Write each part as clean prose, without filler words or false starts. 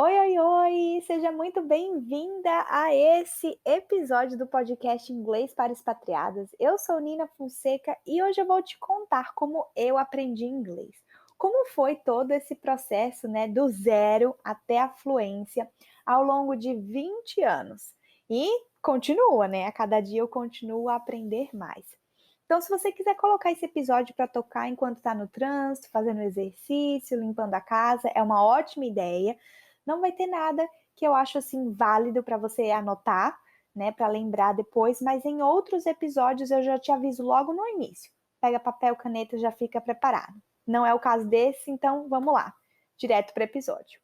Oi, oi, oi! Seja muito bem-vinda a esse episódio do podcast Inglês para Expatriadas. Eu sou Nina Fonseca e hoje eu vou te contar como eu aprendi inglês. Como foi todo esse processo, né, do zero até a fluência ao longo de 20 anos. E continua, né? A cada dia eu continuo a aprender mais. Então, se você quiser colocar esse episódio para tocar enquanto está no trânsito, fazendo exercício, limpando a casa, é uma ótima ideia. Não vai ter nada que eu acho assim válido para você anotar, né, para lembrar depois, mas em outros episódios eu já te aviso logo no início. Pega papel, caneta, já fica preparado. Não é o caso desse, então vamos lá, direto para o episódio.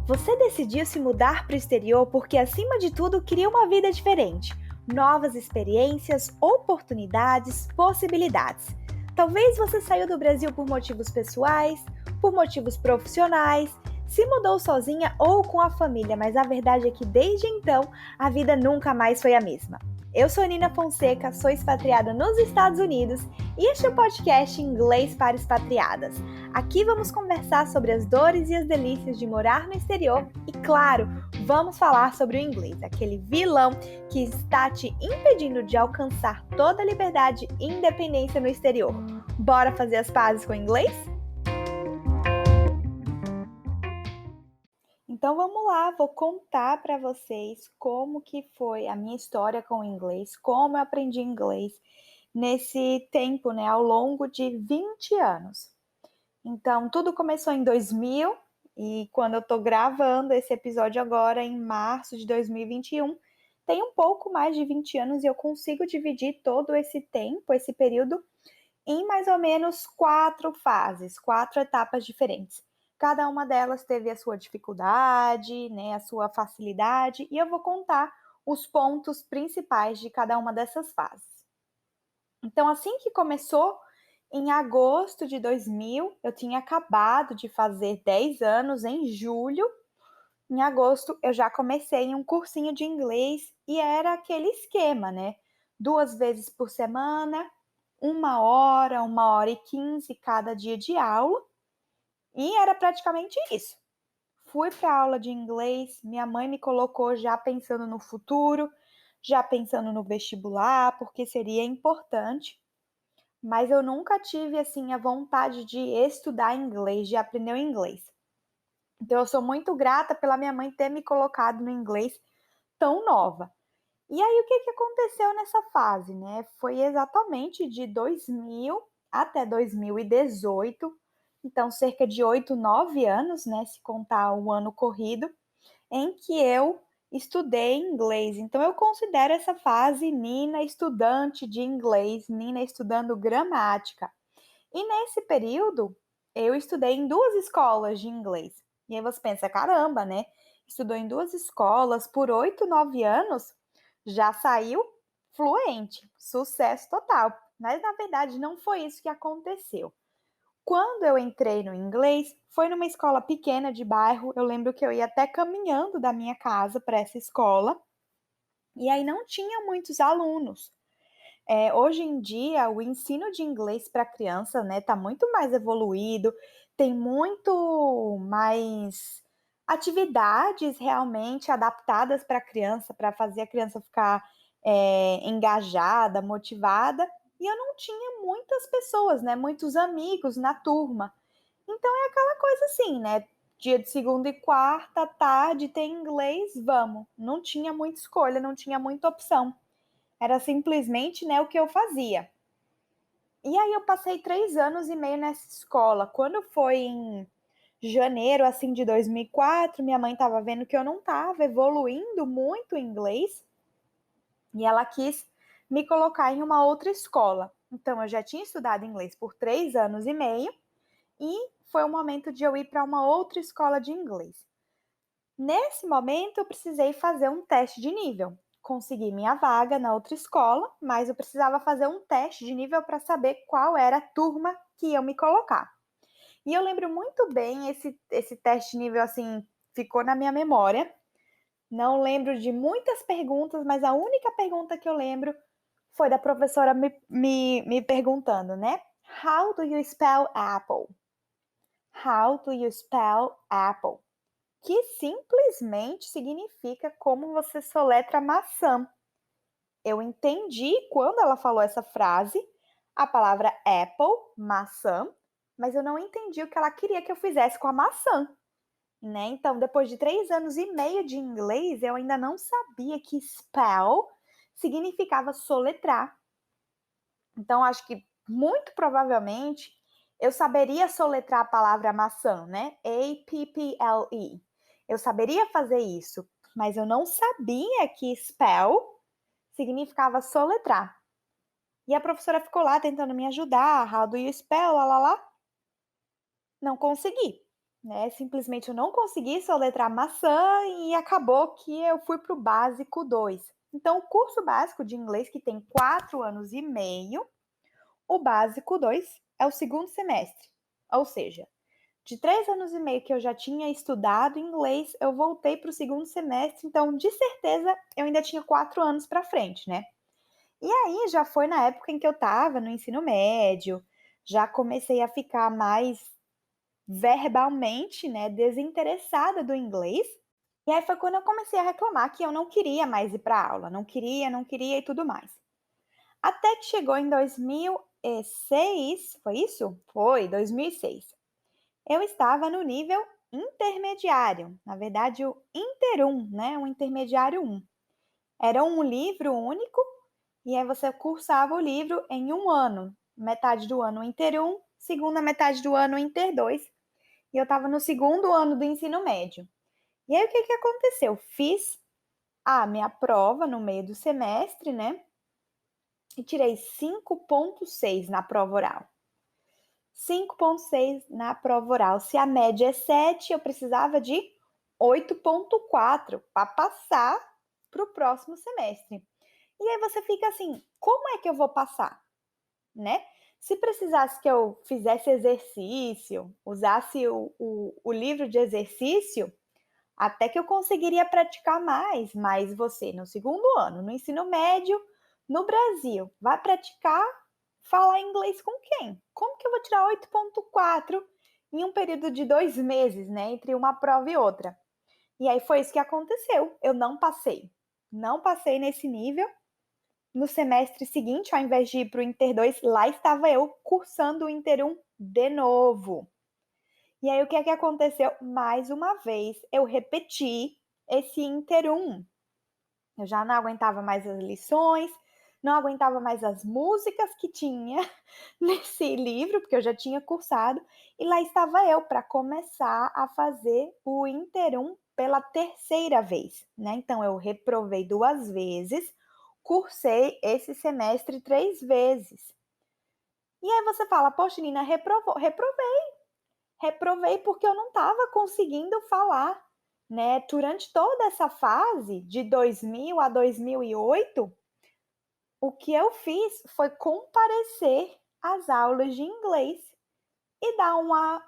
Você decidiu se mudar para o exterior porque, acima de tudo, queria uma vida diferente, novas experiências, oportunidades, possibilidades. Talvez você saiu do Brasil por motivos pessoais, por motivos profissionais, se mudou sozinha ou com a família, mas a verdade é que desde então a vida nunca mais foi a mesma. Eu sou Nina Fonseca, sou expatriada nos Estados Unidos e este é o podcast Inglês para Expatriadas. Aqui vamos conversar sobre as dores e as delícias de morar no exterior e, claro, vamos falar sobre o inglês, aquele vilão que está te impedindo de alcançar toda a liberdade e independência no exterior. Bora fazer as pazes com o inglês? Então vamos lá, vou contar para vocês como que foi a minha história com o inglês, como eu aprendi inglês nesse tempo, né, ao longo de 20 anos. Então, tudo começou em 2000 e quando eu tô gravando esse episódio agora, em março de 2021, tem um pouco mais de 20 anos e eu consigo dividir todo esse tempo, esse período, em mais ou menos 4 fases, 4 etapas diferentes. Cada uma delas teve a sua dificuldade, né, a sua facilidade, e eu vou contar os pontos principais de cada uma dessas fases. Então, assim que começou, em agosto de 2000, eu tinha acabado de fazer 10 anos, em julho. Em agosto, eu já comecei um cursinho de inglês e era aquele esquema, né? 2 vezes por semana, 1 hora e 15 cada dia de aula. E era praticamente isso. Fui para a aula de inglês, minha mãe me colocou já pensando no futuro, já pensando no vestibular, porque seria importante. Mas eu nunca tive assim a vontade de estudar inglês, de aprender o inglês. Então eu sou muito grata pela minha mãe ter me colocado no inglês tão nova. E aí o que que aconteceu nessa fase, né? Foi exatamente de 2000 até 2018, então cerca de 8, 9 anos, né, se contar o ano corrido, em que eu estudei inglês. Então eu considero essa fase Nina estudante de inglês, Nina estudando gramática. E nesse período, eu estudei em 2 escolas de inglês. E aí você pensa, caramba, né? Estudou em 2 escolas por 8, 9 anos, já saiu fluente, sucesso total. Mas na verdade não foi isso que aconteceu. Quando eu entrei no inglês, foi numa escola pequena de bairro. Eu lembro que eu ia até caminhando da minha casa para essa escola. E aí não tinha muitos alunos. Hoje em dia, o ensino de inglês para criança, né, tá muito mais evoluído, tem muito mais atividades realmente adaptadas para a criança, para fazer a criança ficar engajada, motivada, e eu não tinha muitas pessoas, né, muitos amigos na turma. Então é aquela coisa assim, né? Dia de segunda e quarta, tarde, tem inglês, vamos. Não tinha muita escolha, não tinha muita opção. Era simplesmente, né, o que eu fazia. E aí eu passei 3 anos e meio nessa escola. Quando foi em janeiro, assim, de 2004, minha mãe estava vendo que eu não estava evoluindo muito em inglês e ela quis me colocar em uma outra escola. Então, eu já tinha estudado inglês por 3 anos e meio e foi o momento de eu ir para uma outra escola de inglês. Nesse momento, eu precisei fazer um teste de nível. Consegui minha vaga na outra escola, mas eu precisava fazer um teste de nível para saber qual era a turma que iam me colocar. E eu lembro muito bem esse teste de nível, assim, ficou na minha memória. Não lembro de muitas perguntas, mas a única pergunta que eu lembro foi da professora me perguntando, né? How do you spell apple? How do you spell apple? Que simplesmente significa como você soletra maçã. Eu entendi quando ela falou essa frase, a palavra apple, maçã, mas eu não entendi o que ela queria que eu fizesse com a maçã, né? Então, depois de 3 anos e meio de inglês, eu ainda não sabia que spell significava soletrar. Então, acho que muito provavelmente eu saberia soletrar a palavra maçã, né? A-P-P-L-E. Eu saberia fazer isso, mas eu não sabia que spell significava soletrar. E a professora ficou lá tentando me ajudar, how do you spell, lá, lá, lá. Não consegui, né? Simplesmente eu não consegui soletrar maçã e acabou que eu fui para o básico 2. Então, o curso básico de inglês, que tem 4 anos e meio, o básico 2 é o segundo semestre. Ou seja, de 3 anos e meio que eu já tinha estudado inglês, eu voltei para o segundo semestre, então, de certeza, eu ainda tinha 4 anos para frente, né? E aí já foi na época em que eu estava no ensino médio, já comecei a ficar mais verbalmente, né, desinteressada do inglês. E aí foi quando eu comecei a reclamar que eu não queria mais ir para aula, não queria e tudo mais. Até que chegou em 2006, foi isso? Foi, 2006. Eu estava no nível intermediário, na verdade o Inter 1, né, o intermediário 1. Era um livro único e aí você cursava o livro em um ano. Metade do ano Inter 1, segunda metade do ano Inter 2. E eu estava no segundo ano do ensino médio. E aí o que aconteceu? Fiz a minha prova no meio do semestre, né? E tirei 5,6 na prova oral. 5,6 na prova oral. Se a média é 7, eu precisava de 8,4 para passar para o próximo semestre. E aí você fica assim, como é que eu vou passar? Né? Se precisasse que eu fizesse exercício, usasse o livro de exercício, até que eu conseguiria praticar mais. Mas você, no segundo ano, no ensino médio, no Brasil, vai praticar falar inglês com quem? Como que eu vou tirar 8,4 em um período de 2 meses, né? Entre uma prova e outra. E aí foi isso que aconteceu. Eu não passei. Não passei nesse nível. No semestre seguinte, ao invés de ir para o Inter 2, lá estava eu cursando o Inter 1 de novo. E aí o que é que aconteceu? Mais uma vez, eu repeti esse Inter 1. Eu já não aguentava mais as lições, não aguentava mais as músicas que tinha nesse livro, porque eu já tinha cursado, e lá estava eu para começar a fazer o Inter 1 pela terceira vez, né? Então eu reprovei 2 vezes, cursei esse semestre 3 vezes. E aí você fala, poxa, Nina, reprovou. Reprovei porque eu não estava conseguindo falar, né? Durante toda essa fase, de 2000 a 2008, o que eu fiz foi comparecer às aulas de inglês e dar uma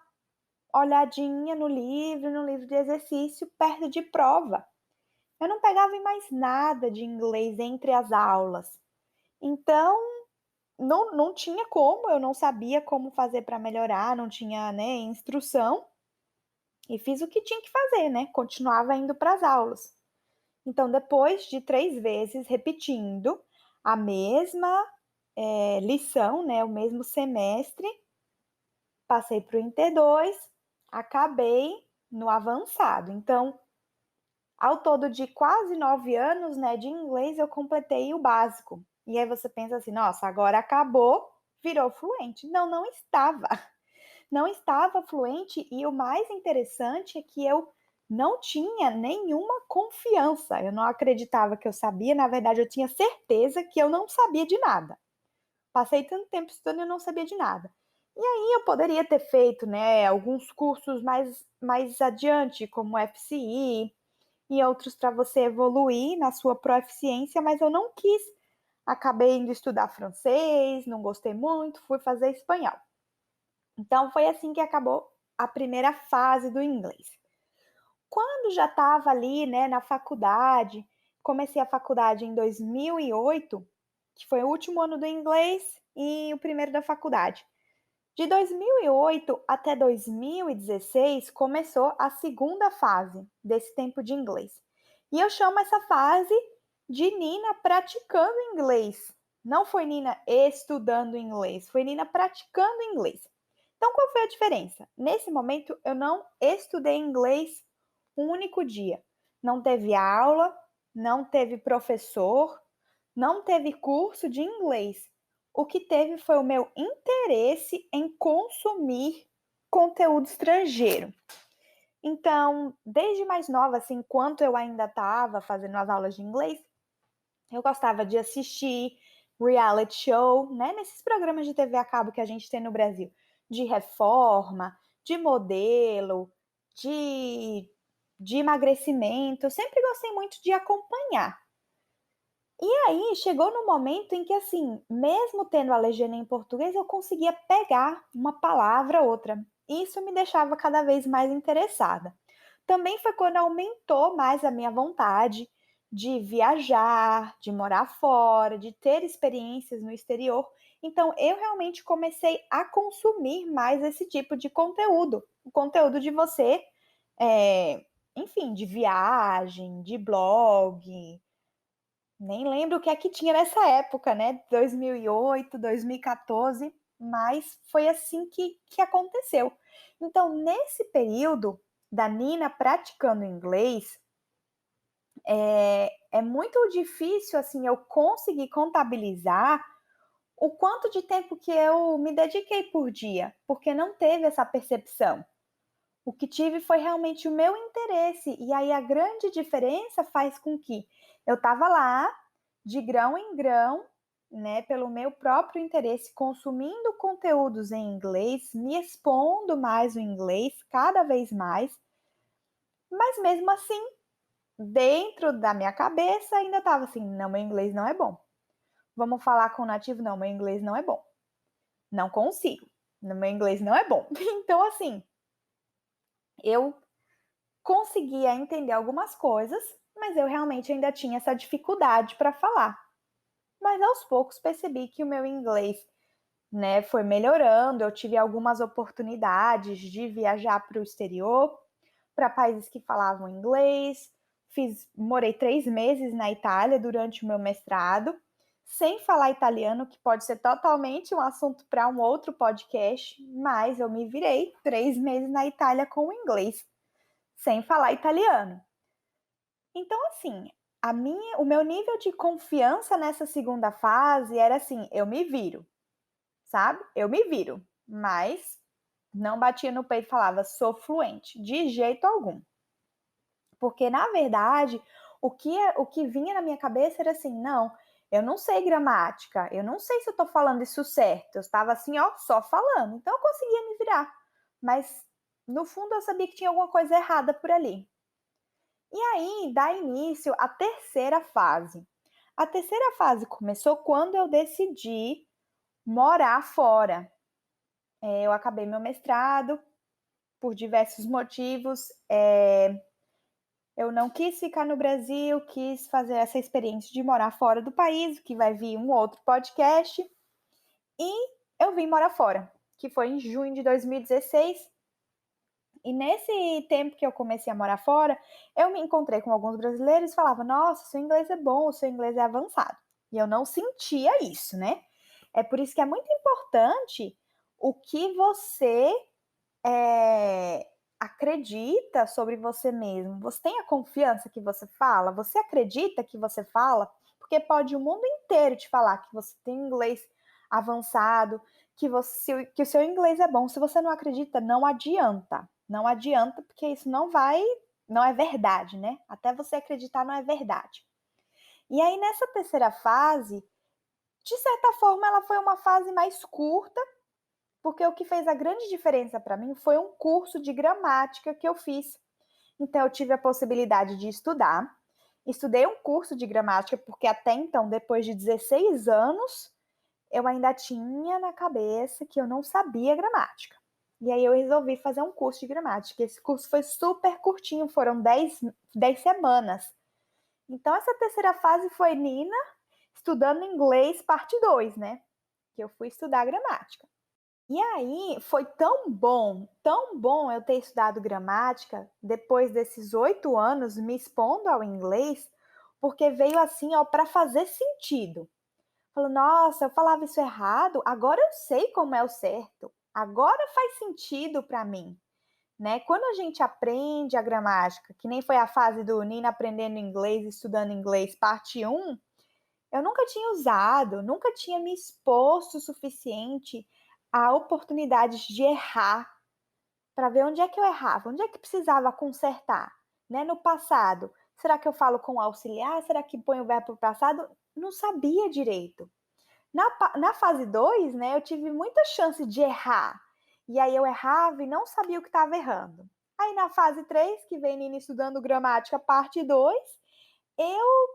olhadinha no livro de exercício perto de prova. Eu não pegava em mais nada de inglês entre as aulas. Então, não tinha como, eu não sabia como fazer para melhorar, não tinha, né, instrução. E fiz o que tinha que fazer, né? Continuava indo para as aulas. Então, depois de 3 vezes repetindo a mesma lição, né? O mesmo semestre, passei para o Inter 2, acabei no avançado. Então, ao todo de quase 9 anos, né, de inglês, eu completei o básico. E aí você pensa assim, nossa, agora acabou, virou fluente. Não, não estava. Não estava fluente e o mais interessante é que eu não tinha nenhuma confiança. Eu não acreditava que eu sabia, na verdade, eu tinha certeza que eu não sabia de nada. Passei tanto tempo estudando e eu não sabia de nada. E aí eu poderia ter feito, né, alguns cursos mais adiante, como FCI e outros para você evoluir na sua proficiência, mas eu não quis. Acabei indo estudar francês, não gostei muito, fui fazer espanhol. Então foi assim que acabou a primeira fase do inglês. Quando já estava ali, né, na faculdade, comecei a faculdade em 2008, que foi o último ano do inglês e o primeiro da faculdade. De 2008 até 2016 começou a segunda fase desse tempo de inglês. E eu chamo essa fase de Nina praticando inglês. Não foi Nina estudando inglês, foi Nina praticando inglês. Então, qual foi a diferença? Nesse momento, eu não estudei inglês um único dia. Não teve aula, não teve professor, não teve curso de inglês. O que teve foi o meu interesse em consumir conteúdo estrangeiro. Então, desde mais nova, assim, enquanto eu ainda estava fazendo as aulas de inglês, eu gostava de assistir reality show, né? Nesses programas de TV a cabo que a gente tem no Brasil, de reforma, de modelo, de emagrecimento. Eu sempre gostei muito de acompanhar. E aí chegou no momento em que, assim, mesmo tendo a legenda em português, eu conseguia pegar uma palavra ou outra. Isso me deixava cada vez mais interessada. Também foi quando aumentou mais a minha vontade de viajar, de morar fora, de ter experiências no exterior. Então, eu realmente comecei a consumir mais esse tipo de conteúdo. O conteúdo de você, enfim, de viagem, de blog. Nem lembro o que é que tinha nessa época, né? 2008, 2014, mas foi assim que aconteceu. Então, nesse período da Nina praticando inglês, é muito difícil, assim, eu conseguir contabilizar o quanto de tempo que eu me dediquei por dia, porque não teve essa percepção. O que tive foi realmente o meu interesse, e aí a grande diferença faz com que eu estava lá, de grão em grão, né, pelo meu próprio interesse, consumindo conteúdos em inglês, me expondo mais o inglês, cada vez mais, mas mesmo assim, dentro da minha cabeça, ainda estava assim: não, meu inglês não é bom. Vamos falar com o nativo? Não, meu inglês não é bom. Não consigo. Meu inglês não é bom. Então, assim, eu conseguia entender algumas coisas, mas eu realmente ainda tinha essa dificuldade para falar. Mas aos poucos percebi que o meu inglês, né, foi melhorando. Eu tive algumas oportunidades de viajar para o exterior, para países que falavam inglês. Morei 3 meses na Itália durante o meu mestrado, sem falar italiano, que pode ser totalmente um assunto para um outro podcast, mas eu me virei 3 meses na Itália com o inglês, sem falar italiano. Então, assim, o meu nível de confiança nessa segunda fase era assim: eu me viro, sabe? Eu me viro, mas não batia no peito e falava sou fluente, de jeito algum. Porque, na verdade, o que vinha na minha cabeça era assim: não, eu não sei gramática, eu não sei se eu estou falando isso certo. Eu estava assim, ó, só falando. Então, eu conseguia me virar. Mas, no fundo, eu sabia que tinha alguma coisa errada por ali. E aí, dá início à terceira fase. A terceira fase começou quando eu decidi morar fora. Eu acabei meu mestrado por diversos motivos. Eu não quis ficar no Brasil, quis fazer essa experiência de morar fora do país, que vai vir um outro podcast. E eu vim morar fora, que foi em junho de 2016. E nesse tempo que eu comecei a morar fora, eu me encontrei com alguns brasileiros e falava: nossa, seu inglês é bom, o seu inglês é avançado. E eu não sentia isso, né? É por isso que é muito importante o que você acredita sobre você mesmo. Você tem a confiança que você fala? Você acredita que você fala? Porque pode o mundo inteiro te falar que você tem inglês avançado, que o seu inglês é bom. Se você não acredita, não adianta. Não adianta, porque isso não é verdade, né? Até você acreditar não é verdade. E aí, nessa terceira fase, de certa forma, ela foi uma fase mais curta, porque o que fez a grande diferença para mim foi um curso de gramática que eu fiz. Então, eu tive a possibilidade de estudar. Estudei um curso de gramática, porque até então, depois de 16 anos, eu ainda tinha na cabeça que eu não sabia gramática. E aí eu resolvi fazer um curso de gramática. Esse curso foi super curtinho, foram 10 semanas. Então, essa terceira fase foi Nina estudando inglês, parte 2, né? Que eu fui estudar gramática. E aí foi tão bom eu ter estudado gramática depois desses 8 anos me expondo ao inglês, porque veio assim, ó, para fazer sentido. Falou: "Nossa, eu falava isso errado, agora eu sei como é o certo. Agora faz sentido para mim", né. Quando a gente aprende a gramática, que nem foi a fase do Nina aprendendo inglês, estudando inglês, parte um, eu nunca tinha usado, nunca tinha me exposto o suficiente a oportunidades de errar, para ver onde é que eu errava, onde é que precisava consertar, né, no passado. Será que eu falo com auxiliar? Será que ponho o verbo para o passado? Não sabia direito. Na fase 2, né, eu tive muita chance de errar. E aí eu errava e não sabia o que estava errando. Aí na fase 3, que vem Nina estudando gramática, parte 2, eu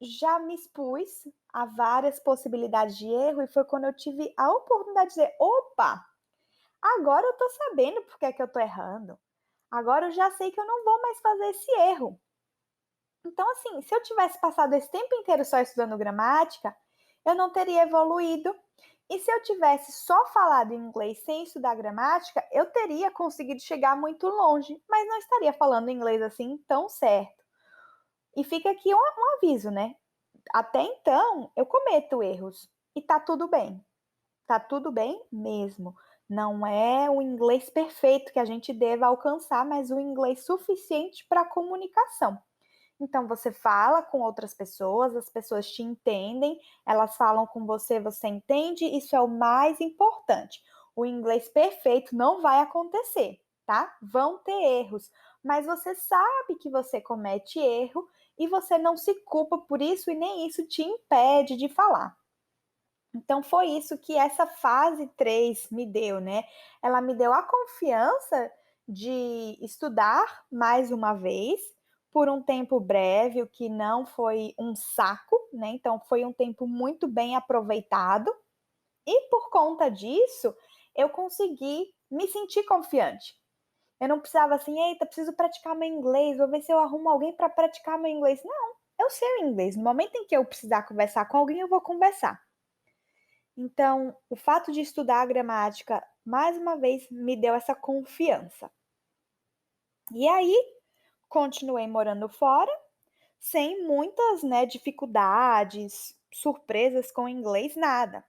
já me expus a várias possibilidades de erro e foi quando eu tive a oportunidade de dizer: opa, agora eu tô sabendo por que é que eu tô errando. Agora eu já sei que eu não vou mais fazer esse erro. Então, assim, se eu tivesse passado esse tempo inteiro só estudando gramática, eu não teria evoluído. E se eu tivesse só falado inglês sem estudar gramática, eu teria conseguido chegar muito longe, mas não estaria falando inglês assim tão certo. E fica aqui um aviso, né? Até então, eu cometo erros e tá tudo bem. Tá tudo bem mesmo. Não é o inglês perfeito que a gente deva alcançar, mas o inglês suficiente para comunicação. Então você fala com outras pessoas, as pessoas te entendem, elas falam com você, você entende, isso é o mais importante. O inglês perfeito não vai acontecer, tá? Vão ter erros, mas você sabe que você comete erro e você não se culpa por isso e nem isso te impede de falar. Então foi isso que essa fase 3 me deu, né? Ela me deu a confiança de estudar mais uma vez, por um tempo breve, o que não foi um saco, né? Então foi um tempo muito bem aproveitado, e por conta disso, eu consegui me sentir confiante. Eu não precisava assim, eita, preciso praticar meu inglês, vou ver se eu arrumo alguém para praticar meu inglês. Não, eu sei o inglês. No momento em que eu precisar conversar com alguém, eu vou conversar. Então, o fato de estudar a gramática, mais uma vez, me deu essa confiança. E aí, continuei morando fora, sem muitas, né, dificuldades, surpresas com o inglês, nada.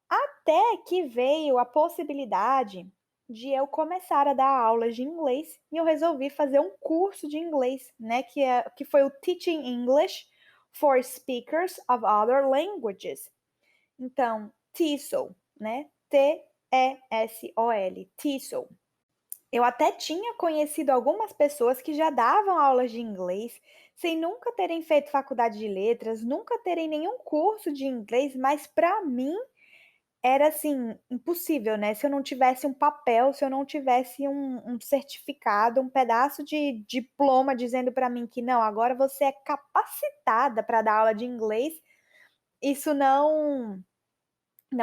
Até que veio a possibilidade de eu começar a dar aulas de inglês e eu resolvi fazer um curso de inglês, né, que foi o Teaching English for Speakers of Other Languages. Então, TESOL, né? TESOL, TESOL. Eu até tinha conhecido algumas pessoas que já davam aulas de inglês, sem nunca terem feito faculdade de letras, nunca terem nenhum curso de inglês, mas para mim era assim, impossível, né? Se eu não tivesse um papel, se eu não tivesse um certificado, um pedaço de diploma dizendo para mim que não, agora você é capacitada para dar aula de inglês, isso não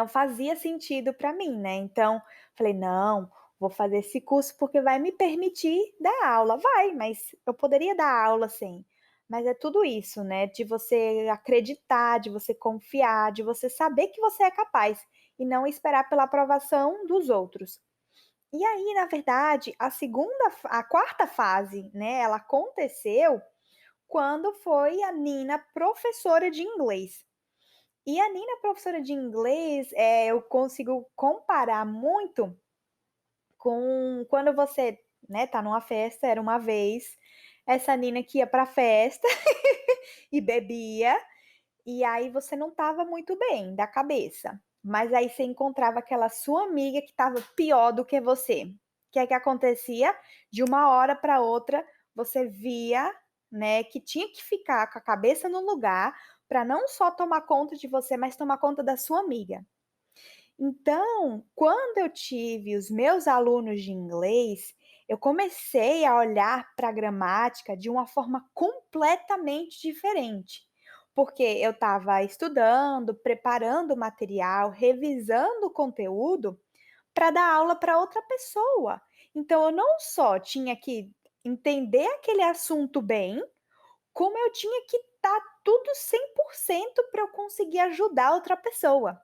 fazia sentido para mim, né? Então, falei: "Não, vou fazer esse curso porque vai me permitir dar aula". Vai, mas eu poderia dar aula sem. Mas é tudo isso, né, de você acreditar, de você confiar, de você saber que você é capaz e não esperar pela aprovação dos outros. E aí, na verdade, a quarta fase, né, ela aconteceu quando foi a Nina professora de inglês. E a Nina, professora de inglês, eu consigo comparar muito com quando você, né, tá numa festa, era uma vez, essa Nina que ia pra festa e bebia, e aí você não estava muito bem da cabeça, mas aí você encontrava aquela sua amiga que estava pior do que você. O que é que acontecia? De uma hora para outra, você via, né, que tinha que ficar com a cabeça no lugar para não só tomar conta de você, mas tomar conta da sua amiga. Então, quando eu tive os meus alunos de inglês, eu comecei a olhar para a gramática de uma forma completamente diferente, porque eu estava estudando, preparando o material, revisando o conteúdo para dar aula para outra pessoa. Então, eu não só tinha que entender aquele assunto bem, como eu tinha que estar tudo 100% para eu conseguir ajudar outra pessoa.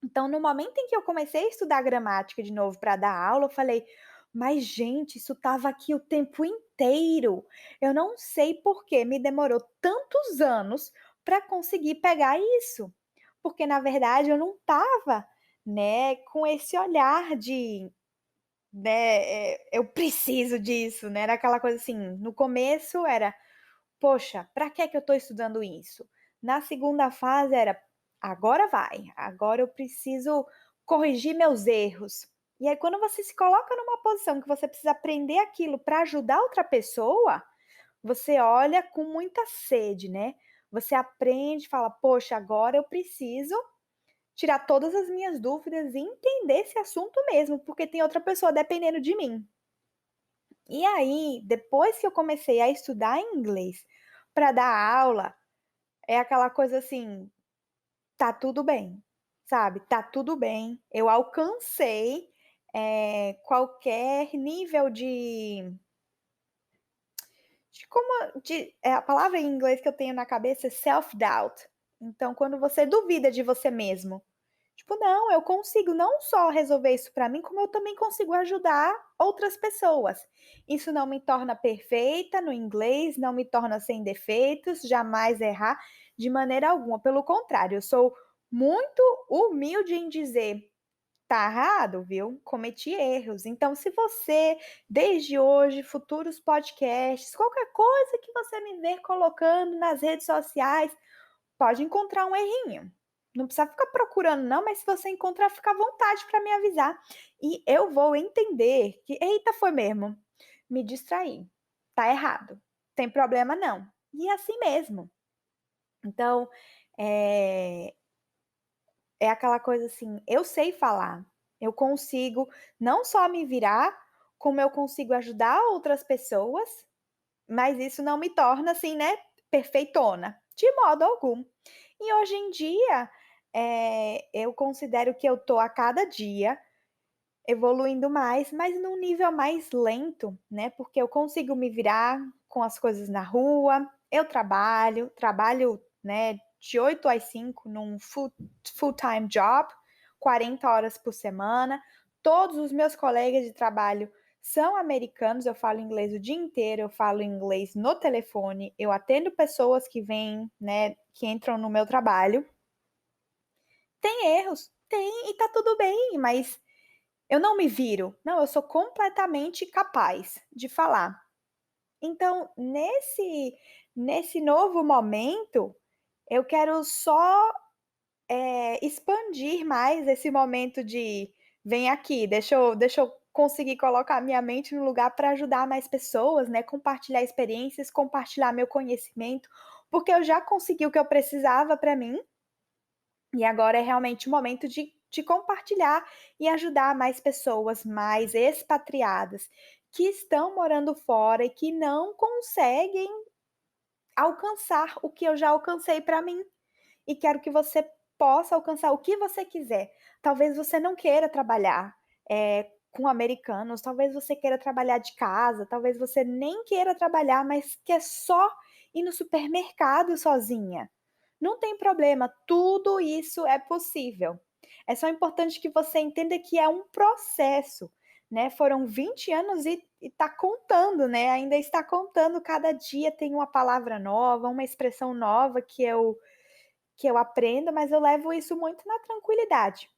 Então, no momento em que eu comecei a estudar gramática de novo para dar aula, eu falei: "Mas gente, isso estava aqui o tempo inteiro. Eu não sei por que me demorou tantos anos para conseguir pegar isso". Porque na verdade eu não estava, né, com esse olhar de, né, eu preciso disso, né, era aquela coisa assim, no começo era: "Poxa, para que eu estou estudando isso?". Na segunda fase era: "Agora vai, agora eu preciso corrigir meus erros". E aí quando você se coloca numa posição que você precisa aprender aquilo para ajudar outra pessoa, você olha com muita sede, né. Você aprende, fala: "Poxa, agora eu preciso tirar todas as minhas dúvidas e entender esse assunto mesmo, porque tem outra pessoa dependendo de mim". E aí, depois que eu comecei a estudar inglês para dar aula, é aquela coisa assim, tá tudo bem, sabe, tá tudo bem. Eu alcancei, qualquer nível a palavra em inglês que eu tenho na cabeça é self-doubt. Então, quando você duvida de você mesmo. Tipo, não, eu consigo não só resolver isso para mim, como eu também consigo ajudar outras pessoas. Isso não me torna perfeita no inglês, não me torna sem defeitos, jamais errar de maneira alguma. Pelo contrário, eu sou muito humilde em dizer: "Tá errado, viu? Cometi erros". Então, se você, desde hoje, futuros podcasts, qualquer coisa que você me ver colocando nas redes sociais, pode encontrar um errinho. Não precisa ficar procurando não, mas se você encontrar, fica à vontade para me avisar. E eu vou entender que: "Eita, foi mesmo, me distraí, tá errado, tem problema não". E é assim mesmo. Então, eh, é aquela coisa assim, eu sei falar, eu consigo não só me virar, como eu consigo ajudar outras pessoas, mas isso não me torna assim, né, perfeitona, de modo algum. E hoje em dia, eu considero que eu tô a cada dia evoluindo mais, mas num nível mais lento, né, porque eu consigo me virar com as coisas na rua, eu trabalho, né, de 8 às 5 num full-time job, 40 horas por semana. Todos os meus colegas de trabalho são americanos, eu falo inglês o dia inteiro, eu falo inglês no telefone, eu atendo pessoas que vêm, né, que entram no meu trabalho. Tem erros? Tem, e tá tudo bem, mas eu não me viro. Não, eu sou completamente capaz de falar. Então, nesse novo momento, eu quero só, expandir mais esse momento de: "Vem aqui, deixa eu conseguir colocar minha mente no lugar para ajudar mais pessoas, né, compartilhar experiências, compartilhar meu conhecimento", porque eu já consegui o que eu precisava para mim, e agora é realmente o momento de compartilhar e ajudar mais pessoas, mais expatriadas, que estão morando fora e que não conseguem alcançar o que eu já alcancei para mim. E quero que você possa alcançar o que você quiser. Talvez você não queira trabalhar, com americanos, talvez você queira trabalhar de casa, talvez você nem queira trabalhar, mas quer só ir no supermercado sozinha. Não tem problema, tudo isso é possível. É só importante que você entenda que é um processo, né, foram 20 anos e tá contando, né, ainda está contando, cada dia tem uma palavra nova, uma expressão nova que eu aprendo, mas eu levo isso muito na tranquilidade,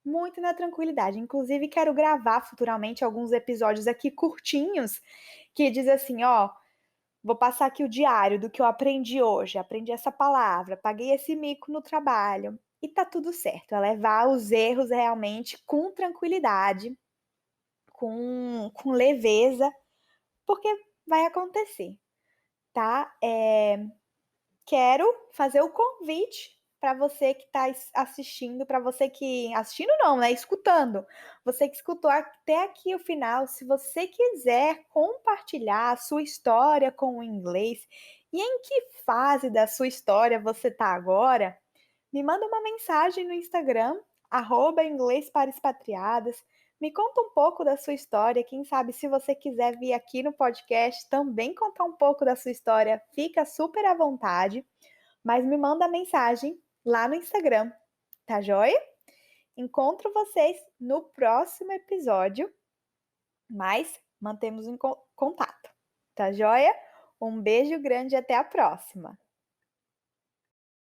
muito na tranquilidade. Inclusive quero gravar futuramente alguns episódios aqui curtinhos, que diz assim: "Ó, vou passar aqui o diário do que eu aprendi hoje, aprendi essa palavra, paguei esse mico no trabalho", e tá tudo certo, é levar os erros realmente com tranquilidade, com leveza, porque vai acontecer, tá. Quero fazer o convite para você que está assistindo, para você que assistindo não, né, escutando. Você que escutou até aqui o final, se você quiser compartilhar a sua história com o inglês e em que fase da sua história você está agora, me manda uma mensagem no Instagram, @inglês para expatriadas. Me conta um pouco da sua história. Quem sabe, se você quiser vir aqui no podcast também contar um pouco da sua história, fica super à vontade. Mas me manda mensagem lá no Instagram, tá joia? Encontro vocês no próximo episódio, mas mantemos em contato, tá joia? Um beijo grande e até a próxima!